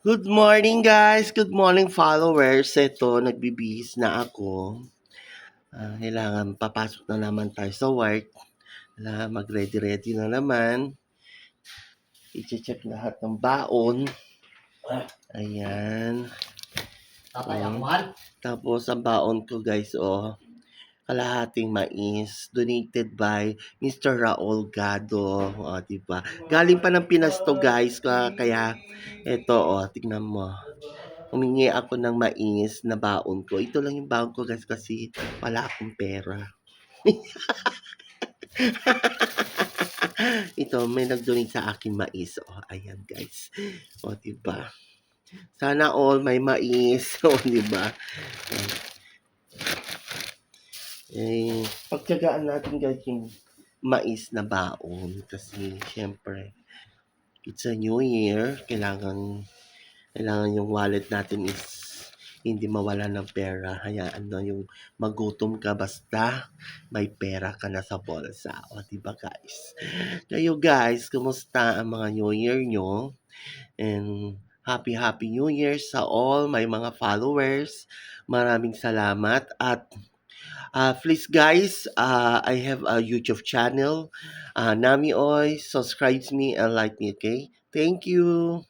Good morning guys! Good morning followers! Ito, nagbibihis na ako. Kailangan papasok na naman tayo sa work. Kailangan mag-ready-ready na naman. I-check lahat ng baon. Ayan. Tapos ang baon ko guys, kalahating mais donated by Mr. Raul Gado. Diba? Galing pa ng Pinas to guys, kaya ito tignan mo. Humingi ako ng mais na baon ko. Ito lang yung baon ko guys kasi wala akong pera. Ito, may nag-donate sa akin mais. Ayan guys. Diba? Sana all may mais. Diba? Pagtyagaan natin guys yung mais na baon kasi syempre it's a new year. Kailangan yung wallet natin is hindi mawala ng pera. Hayaan na yung magutom ka basta may pera ka na sa bulsa. Diba guys? Kayo guys, kumusta ang mga New Year nyo? And happy New Year sa all my mga followers. Maraming salamat at please guys, I have a YouTube channel, Nami Oy. Subscribe me and like me, okay? Thank you.